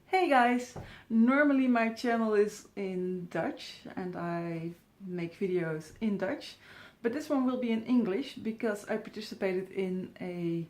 Hey guys! Normally my channel is in Dutch and I make videos in Dutch, but this one will be in English because I participated in a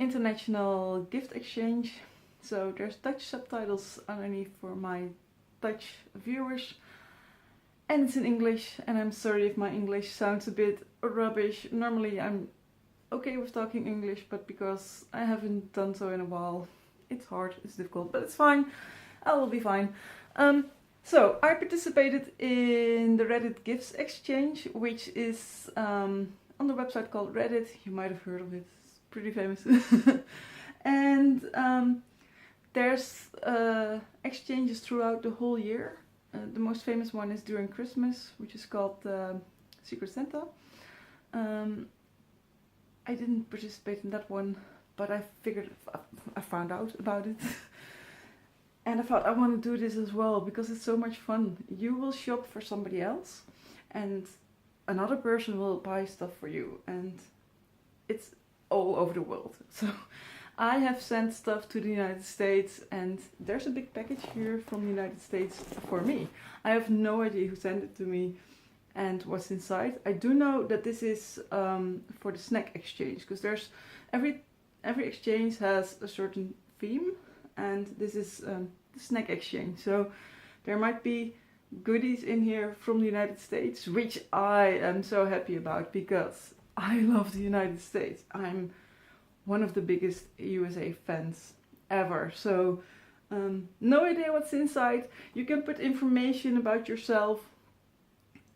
international gift exchange. So there's Dutch subtitles underneath for my Dutch viewers and it's in English, and I'm sorry if my English sounds a bit rubbish. Normally I'm okay with talking English, but because I haven't done so in a while, it's hard, it's difficult, but it's fine. I will be fine. So I participated in the Reddit Gifts Exchange, which is on the website called Reddit. You might have heard of it. It's pretty famous. And there's exchanges throughout the whole year. The most famous one is during Christmas, which is called Secret Santa. I didn't participate in that one, but I found out about it. And I thought I want to do this as well because it's so much fun. You will shop for somebody else and another person will buy stuff for you, and it's all over the world. So I have sent stuff to the United States, and there's a big package here from the United States for me. I have no idea who sent it to me and what's inside. I do know that this is for the snack exchange, because there's every exchange has a certain theme, and this is the snack exchange. So there might be goodies in here from the United States, which I am so happy about because I love the United States. I'm one of the biggest USA fans ever. So no idea what's inside. You can put information about yourself,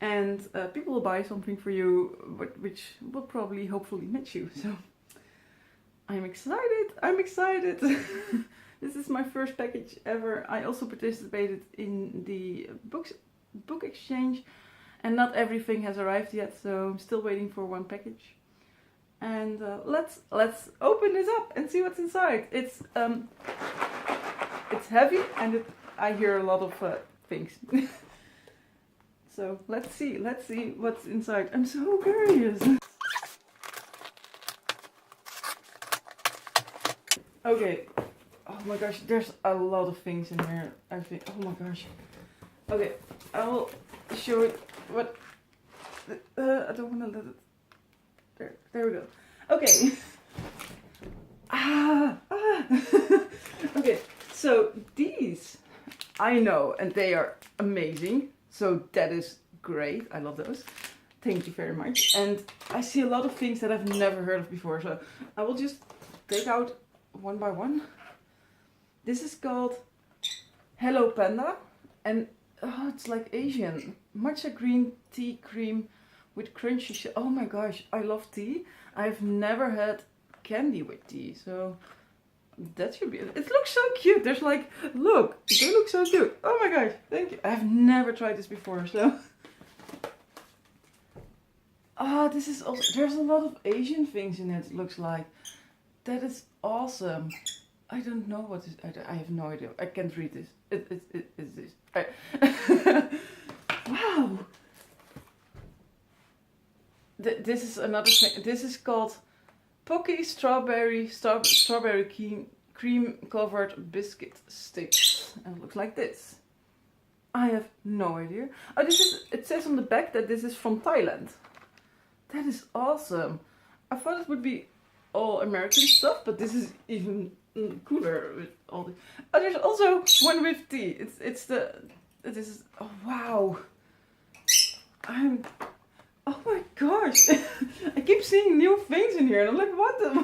and people will buy something for you, which will probably hopefully match you. So I'm excited. This is my first package ever. I also participated in the book exchange, and not everything has arrived yet, so I'm still waiting for one package. And let's open this up and see what's inside. It's heavy, and I hear a lot of things. So let's see what's inside. I'm so curious. Okay. Oh my gosh, there's a lot of things in here, I think. Oh my gosh. Okay, I will show it what... I don't want to let it... There we go. Okay. Okay, so these I know, and they are amazing. So that is great. I love those. Thank you very much. And I see a lot of things that I've never heard of before, so I will just take out one by one. This is called Hello Panda, and it's like Asian. Matcha green tea cream with crunchy oh my gosh, I love tea. I've never had candy with tea, so that should be it. It looks so cute. There's like, look, they look so cute. Oh my gosh, thank you. I've never tried this before, so. This is also, there's a lot of Asian things in it, looks like. That is awesome. I don't know what this, I have no idea. I can't read this. It's this. Wow. This is another thing. This is called Pocky Strawberry Cream Covered Biscuit Sticks. And it looks like this. I have no idea. Oh, it says on the back that this is from Thailand. That is awesome. I thought it would be all American stuff, but this is even cooler with all the... Oh, there's also one with tea. This is, oh wow. Oh my gosh. I keep seeing new things in here and I'm like, what the...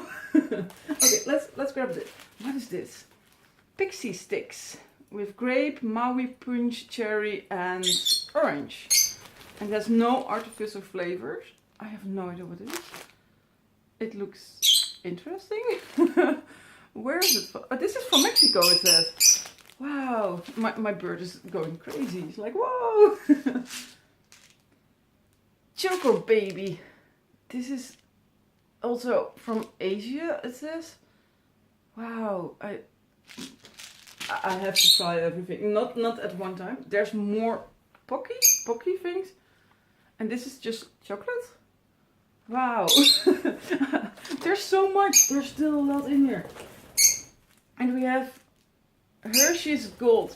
Okay, let's grab this. What is this? Pixie sticks with grape, Maui punch, cherry and orange. And there's no artificial flavors. I have no idea what it is. It looks interesting. Where is it from? Oh, this is from Mexico, it says. Wow, my bird is going crazy. It's like, whoa. Choco Baby. This is also from Asia, it says. Wow, I have to try everything. Not at one time. There's more Pocky things. And this is just chocolate. Wow. There's so much. There's still a lot in here. And we have Hershey's Gold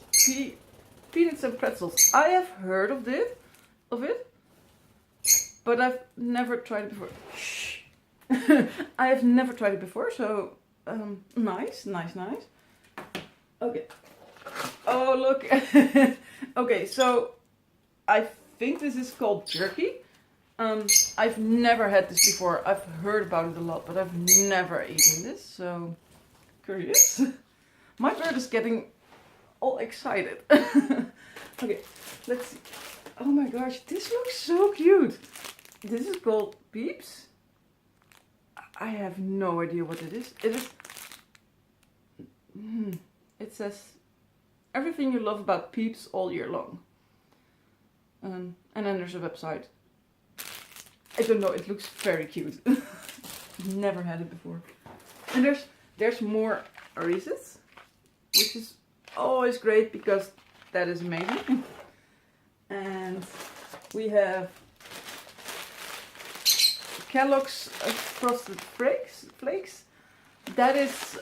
Peanuts and Pretzels. I have heard of it, but I've never tried it before. Shh. I have never tried it before, so nice. Okay. Oh, look. Okay, so I think this is called jerky. I've never had this before. I've heard about it a lot, but I've never eaten this, so curious. My bird is getting all excited. Okay, let's see. Oh my gosh, this looks so cute. This is called Peeps. I have no idea what it is. It is. It says everything you love about Peeps all year long. And then there's a website. I don't know. It looks very cute. Never had it before. And there's more Reese's, which is always great because that is amazing. And we have Kellogg's Frosted Flakes. That is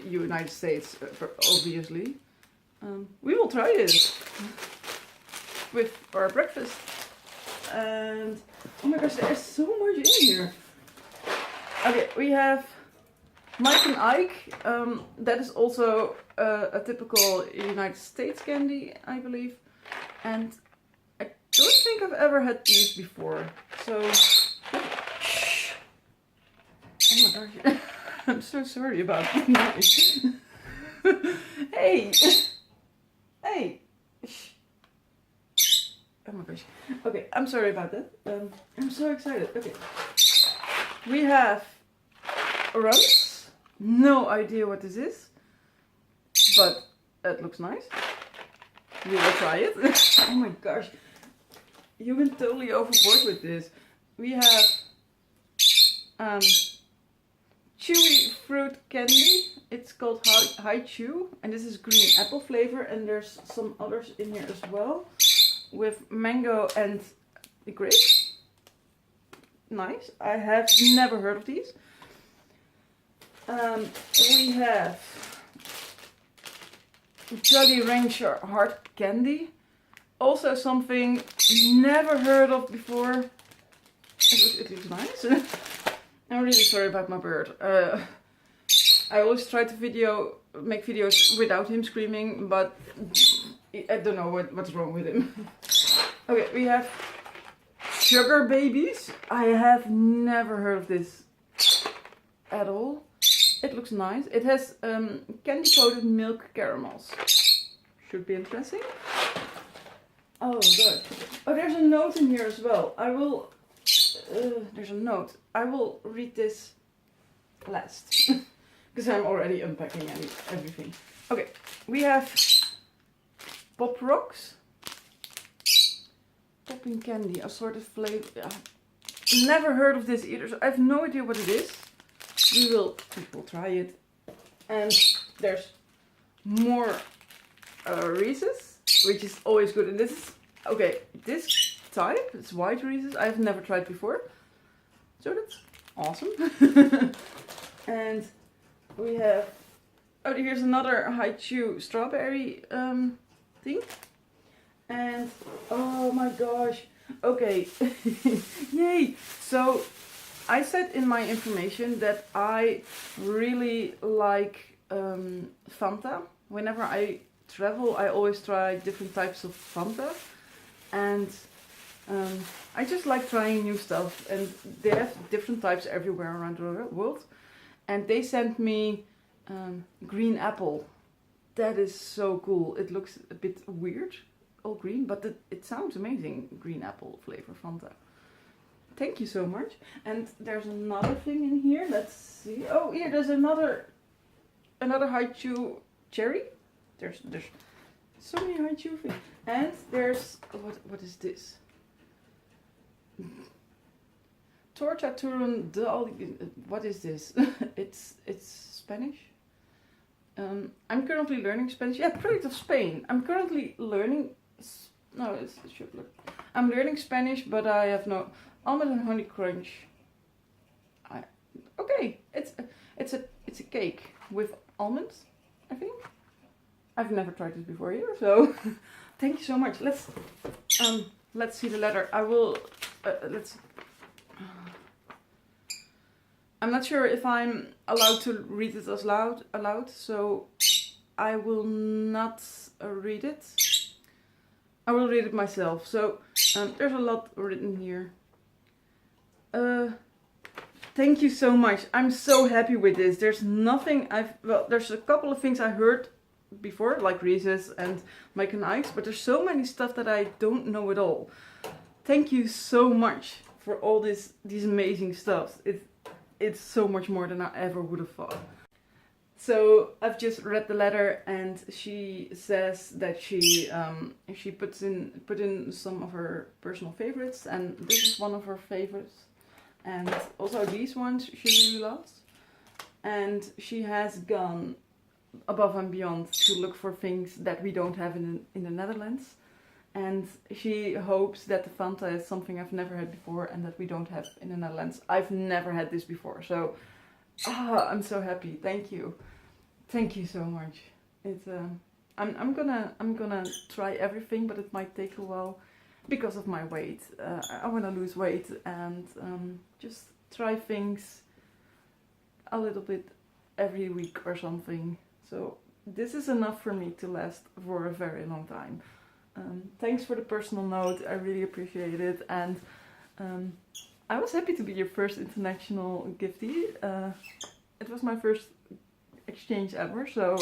United States, obviously. We will try this with our breakfast. And oh my gosh, there's so much in here. Okay, we have Mike and Ike. That is also a typical United States candy, I believe. And I don't think I've ever had these before. So, shh. Oh my gosh, I'm so sorry about the noise. Hey, hey. Shh. Oh my gosh. Okay, I'm sorry about that. I'm so excited. Okay. We have Runs. No idea what this is. But it looks nice. We will try it. Oh my gosh. You went totally overboard with this. We have chewy fruit candy. It's called High Chew. And this is green apple flavor. And there's some others in here as well. With mango and grape. Nice. I have never heard of these. We have Jolly Rancher hard candy. Also something never heard of before. It looks nice. I'm really sorry about my bird. I always try to make videos without him screaming, but I don't know what's wrong with him. Okay, we have Sugar Babies. I have never heard of this at all. It looks nice. It has candy coated milk caramels. Should be interesting. Oh good. Oh, there's a note in here as well. There's a note. I will read this last. Because I'm already unpacking everything. Okay, we have Pop Rocks. Popping candy, assorted flavor. Never heard of this either, so I have no idea what it is. We will try it. And there's more Reese's, which is always good. And this is, okay, this type, it's white Reese's, I've never tried before. So that's awesome. And we have, oh, here's another High Chew strawberry thing. And oh my gosh, okay, yay! So I said in my information that I really like Fanta. Whenever I travel, I always try different types of Fanta, and I just like trying new stuff. And they have different types everywhere around the world. And they sent me green apple. That is so cool. It looks a bit weird. All green, but it sounds amazing. Green apple flavor Fanta. Thank you so much. And there's another thing in here. Let's see. Oh, here there's another High Chew cherry. There's so many High Chew things. And there's what is this? Torta turun de. What is this? It's Spanish. I'm currently learning Spanish. Yeah, product of Spain. I'm currently learning. No, it should look. I'm learning Spanish, but I have no almond and honey crunch. Okay, it's a cake with almonds I think. I've never tried this before either, so thank you so much. Let's see the letter. I will, I'm not sure if I'm allowed to read it as aloud, so I will not read it. I will read it myself. So there's a lot written here. Thank you so much. I'm so happy with this. There's nothing there's a couple of things I heard before, like Reese's and Mike and Ike's, but there's so many stuff that I don't know at all. Thank you so much for all these amazing stuff. It's so much more than I ever would have thought. So I've just read the letter, and she says that she put in some of her personal favorites, and this is one of her favorites, and also these ones she really loves, and she has gone above and beyond to look for things that we don't have in the Netherlands, and she hopes that the Fanta is something I've never had before and that we don't have in the Netherlands. I've never had this before, so I'm so happy. Thank you so much. It's I'm gonna try everything, but it might take a while because of my weight. I want to lose weight and just try things a little bit every week or something. So this is enough for me to last for a very long time. Thanks for the personal note. I really appreciate it, and I was happy to be your first international giftee. It was my first exchange ever, so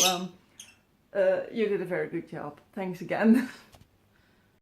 you did a very good job. Thanks again.